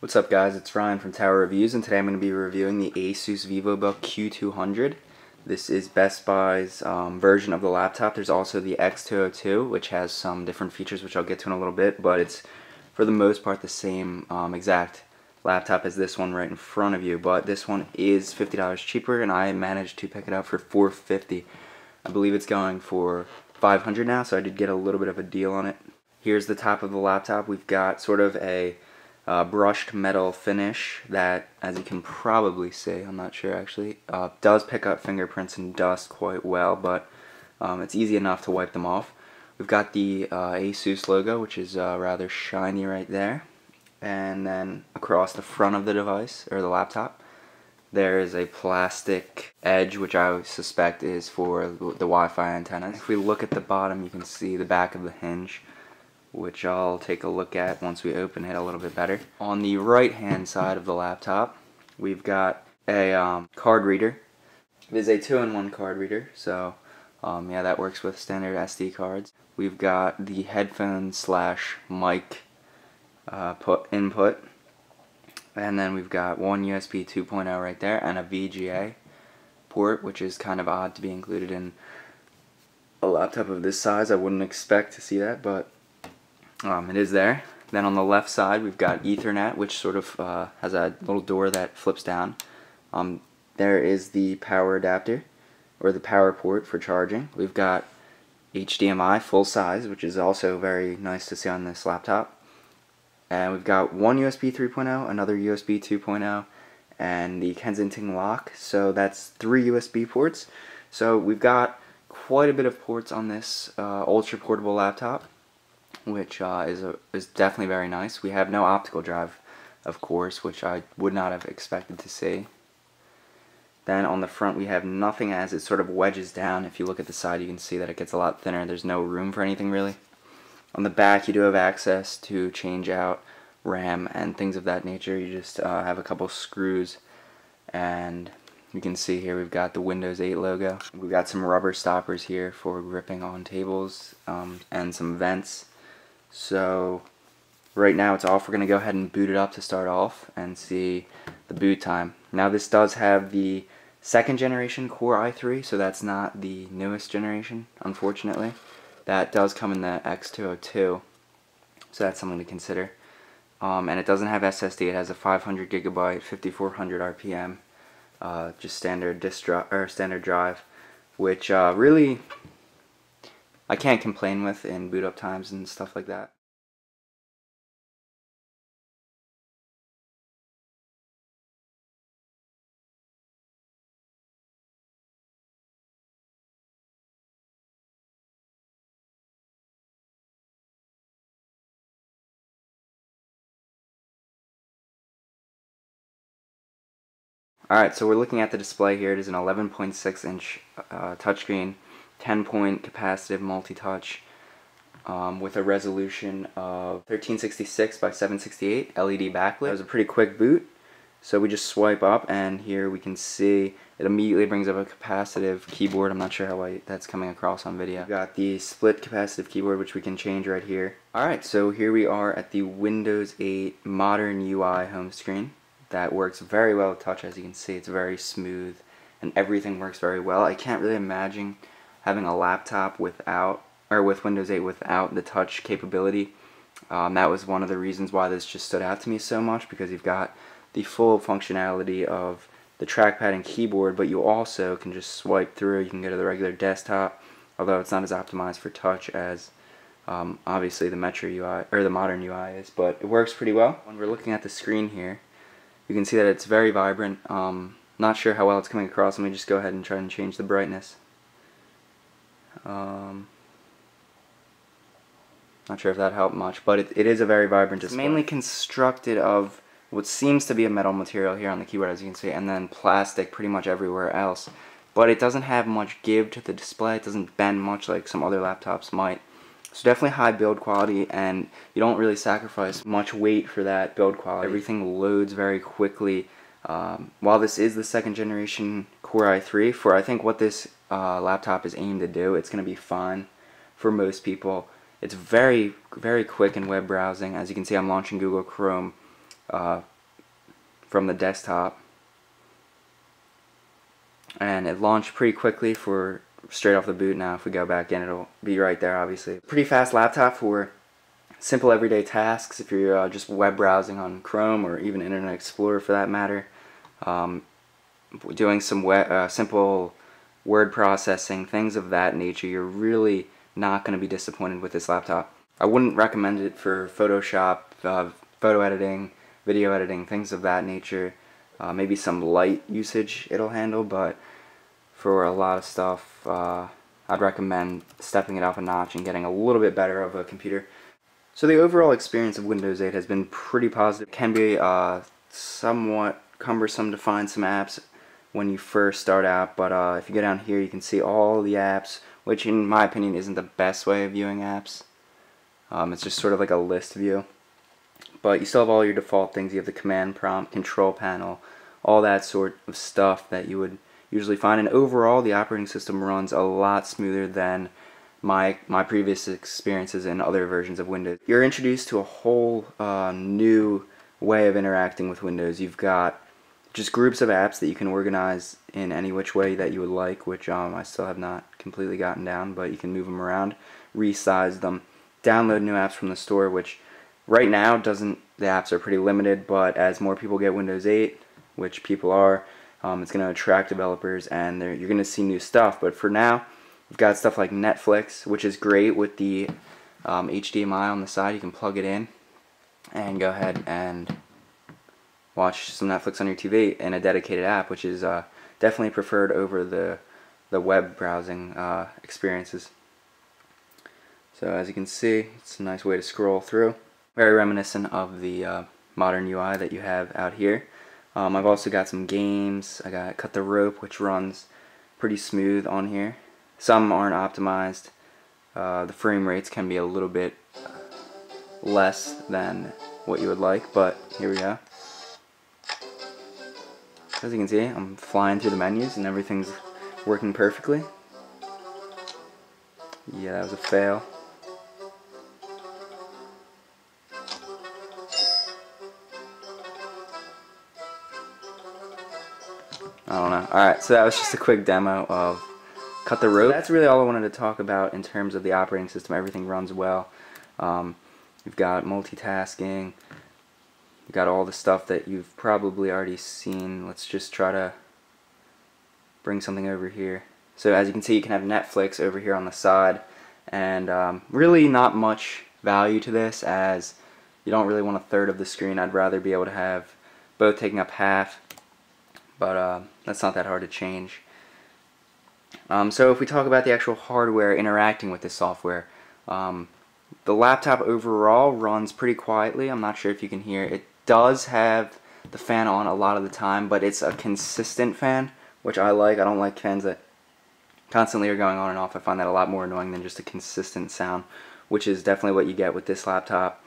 What's up guys, it's Ryan from Tower Reviews, and today I'm going to be reviewing the Asus VivoBook Q200. This is Best Buy's version of the laptop. There's also the X202, which has some different features which I'll get to in a little bit, but it's for the most part the same exact laptop as this one right in front of you, but this one is $50 cheaper, and I managed to pick it up for $450. I believe it's going for $500 now, so I did get a little bit of a deal on it. Here's the top of the laptop. We've got sort of a brushed metal finish that, as you can probably see, I'm not sure actually, does pick up fingerprints and dust quite well, but it's easy enough to wipe them off. We've got the Asus logo, which is rather shiny right there, and then across the front of the device, or the laptop, there is a plastic edge, which I suspect is for the Wi-Fi antenna. If we look at the bottom, you can see the back of the hinge, which I'll take a look at once we open it a little bit better. On the right hand side of the laptop, we've got a card reader. It is a 2-in-1 card reader, so yeah, that works with standard SD cards. We've got the headphone slash mic input, and then we've got one USB 2.0 right there and a VGA port, which is kind of odd to be included in a laptop of this size. I wouldn't expect to see that, but it is there. Then on the left side we've got Ethernet, which sort of has a little door that flips down. There is the power adapter, or the power port for charging. We've got HDMI full size, which is also very nice to see on this laptop. And we've got one USB 3.0, another USB 2.0, and the Kensington lock. So that's 3 USB ports. So we've got quite a bit of ports on this ultra portable laptop, which is definitely very nice. We have no optical drive, of course, which I would not have expected to see. Then on the front we have nothing, as it sort of wedges down. If you look at the side, you can see that it gets a lot thinner. There's no room for anything really. On the back you do have access to change out RAM and things of that nature. You just have a couple screws, and you can see here we've got the Windows 8 logo. We've got some rubber stoppers here for gripping on tables, and some vents. So right now it's off. We're going to go ahead and boot it up to start off and see the boot time. Now this does have the 2nd generation Core i3, so that's not the newest generation, unfortunately. That does come in the X202, so that's something to consider. And it doesn't have SSD. It has a 500 gigabyte, 5400 RPM, just standard standard drive, which really I can't complain with in boot up times and stuff like that. Alright, so we're looking at the display here. It is an 11.6 inch touchscreen, 10-point capacitive multi-touch, with a resolution of 1366 by 768 LED backlit. It was a pretty quick boot, so we just swipe up, and here we can see it immediately brings up a capacitive keyboard. I'm not sure how that's coming across on video. We've got the split capacitive keyboard, which we can change right here. Alright, so here we are at the Windows 8 modern UI home screen. That works very well with touch. As you can see, it's very smooth and everything works very well. I can't really imagine having a laptop without, or with Windows 8 without the touch capability. That was one of the reasons why this just stood out to me so much, because you've got the full functionality of the trackpad and keyboard, but you also can just swipe through. You can go to the regular desktop, although it's not as optimized for touch as obviously the Metro UI or the modern UI is, but it works pretty well. When we're looking at the screen here, you can see that it's very vibrant. Not sure how well it's coming across. Let me just go ahead and try and change the brightness. Not sure if that helped much, but it is a very vibrant display. It's mainly constructed of what seems to be a metal material here on the keyboard, as you can see, and then plastic pretty much everywhere else. But it doesn't have much give to the display. It doesn't bend much like some other laptops might. So definitely high build quality, and you don't really sacrifice much weight for that build quality. Everything loads very quickly. While this is the 2nd generation Core i3, for I think what this laptop is aimed to do, it's going to be fine for most people. It's very, very quick in web browsing. As you can see, I'm launching Google Chrome from the desktop, and it launched pretty quickly for straight off the boot. Now if we go back in, it'll be right there obviously. Pretty fast laptop for simple everyday tasks if you're just web browsing on Chrome or even Internet Explorer for that matter. Doing some simple word processing, things of that nature, you're really not going to be disappointed with this laptop. I wouldn't recommend it for Photoshop, photo editing, video editing, things of that nature. Maybe some light usage it'll handle, but for a lot of stuff I'd recommend stepping it up a notch and getting a little bit better of a computer. So the overall experience of Windows 8 has been pretty positive. It can be somewhat cumbersome to find some apps when you first start out, but if you go down here you can see all the apps, which in my opinion isn't the best way of viewing apps. It's just sort of like a list view. But you still have all your default things. You have the command prompt, control panel, all that sort of stuff that you would usually find. And overall the operating system runs a lot smoother than my previous experiences in other versions of Windows. You're introduced to a whole new way of interacting with Windows. You've got just groups of apps that you can organize in any which way that you would like, which I still have not completely gotten down, but you can move them around, resize them, download new apps from the store, which right now the apps are pretty limited, but as more people get Windows 8, which people are, it's going to attract developers and you're going to see new stuff. But for now, we've got stuff like Netflix, which is great with the HDMI on the side. You can plug it in and go ahead and watch some Netflix on your TV in a dedicated app, which is definitely preferred over the web browsing experiences. So as you can see, it's a nice way to scroll through. Very reminiscent of the modern UI that you have out here. I've also got some games. I got Cut the Rope, which runs pretty smooth on here. Some aren't optimized. The frame rates can be a little bit less than what you would like, but here we go. As you can see, I'm flying through the menus and everything's working perfectly. Yeah, that was a fail. I don't know. Alright, so that was just a quick demo of Cut the Rope. That's really all I wanted to talk about in terms of the operating system. Everything runs well. You've got multitasking. You've got all the stuff that you've probably already seen. Let's just try to bring something over here. So as you can see, you can have Netflix over here on the side, and really not much value to this, as you don't really want a third of the screen. I'd rather be able to have both taking up half, but that's not that hard to change. So if we talk about the actual hardware interacting with this software, the laptop overall runs pretty quietly. I'm not sure if you can hear. It does have the fan on a lot of the time, but it's a consistent fan, which I like. I don't like fans that constantly are going on and off. I find that a lot more annoying than just a consistent sound, which is definitely what you get with this laptop.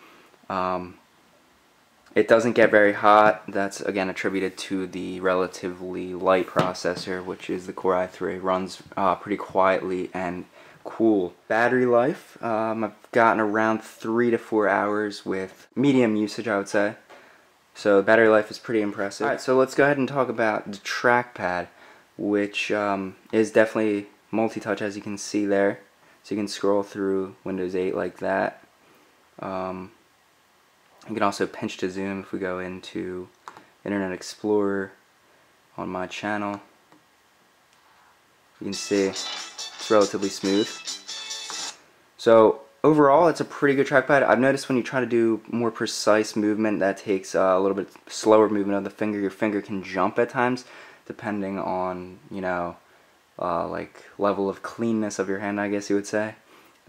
It doesn't get very hot. That's again attributed to the relatively light processor, which is the Core i3. Runs pretty quietly and cool. Battery life, I've gotten around 3 to 4 hours with medium usage, I would say. So battery life is pretty impressive. Alright, so let's go ahead and talk about the trackpad, which is definitely multi-touch, as you can see there. So you can scroll through Windows 8 like that. You can also pinch to zoom if we go into Internet Explorer on my channel. You can see it's relatively smooth. So overall, it's a pretty good trackpad. I've noticed when you try to do more precise movement that takes a little bit slower movement of the finger, your finger can jump at times, depending on, you know, like level of cleanness of your hand, I guess you would say.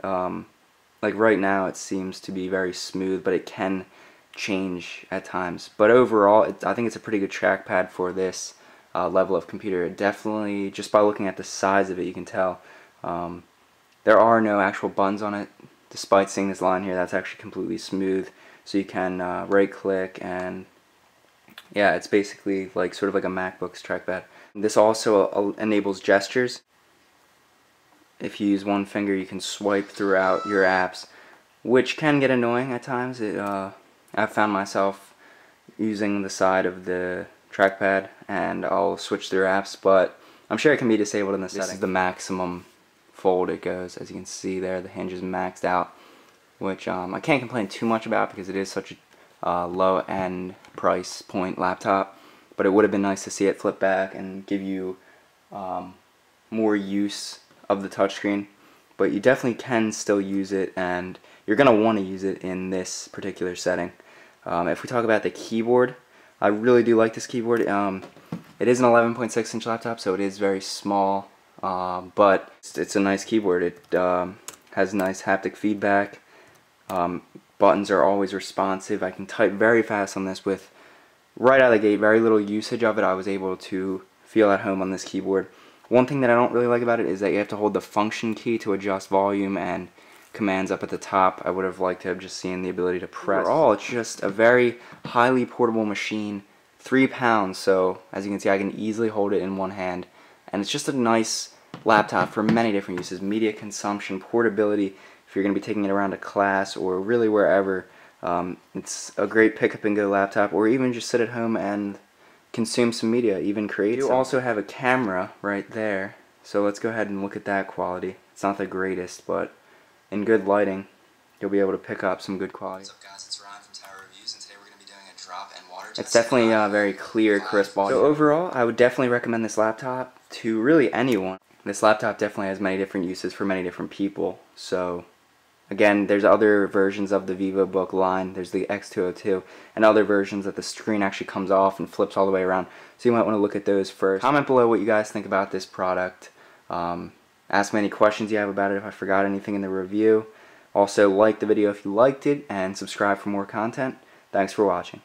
Like right now, it seems to be very smooth, but it can change at times. But overall, I think it's a pretty good trackpad for this level of computer. It definitely, just by looking at the size of it, you can tell there are no actual buttons on it. Despite seeing this line here, that's actually completely smooth. So you can right click, and yeah, it's basically like sort of like a MacBook's trackpad. This also enables gestures. If you use one finger, you can swipe throughout your apps, which can get annoying at times. I've found myself using the side of the trackpad, and I'll switch through apps, but I'm sure it can be disabled in the settings. This is the maximum fold it goes. As you can see there, the hinge is maxed out, which I can't complain too much about because it is such a low-end price point laptop, but it would have been nice to see it flip back and give you more use of the touchscreen. But you definitely can still use it, and you're going to want to use it in this particular setting. If we talk about the keyboard, I really do like this keyboard. It is an 11.6 inch laptop, so it is very small, but it's a nice keyboard. It has nice haptic feedback. Buttons are always responsive. I can type very fast on this with, right out of the gate, very little usage of it. I was able to feel at home on this keyboard. One thing that I don't really like about it is that you have to hold the function key to adjust volume and commands up at the top. I would have liked to have just seen the ability to press. Overall, it's just a very highly portable machine, 3 pounds, so as you can see I can easily hold it in one hand, and it's just a nice laptop for many different uses: media consumption, portability, if you're going to be taking it around to class or really wherever. It's a great pick up and go laptop, or even just sit at home and consume some media, even create. You also have a camera right there, so let's go ahead and look at that quality. It's not the greatest, but in good lighting you'll be able to pick up some good quality. What's up guys, it's Ryan from Tower Reviews, and today we're going to be doing a drop and water test. It's definitely very clear, crisp audio. So overall, I would definitely recommend this laptop to really anyone. This laptop definitely has many different uses for many different people. So again, there's other versions of the VivoBook line. There's the X202 and other versions that the screen actually comes off and flips all the way around. So you might want to look at those first. Comment below what you guys think about this product. Ask me any questions you have about it if I forgot anything in the review. Also, like the video if you liked it, and subscribe for more content. Thanks for watching.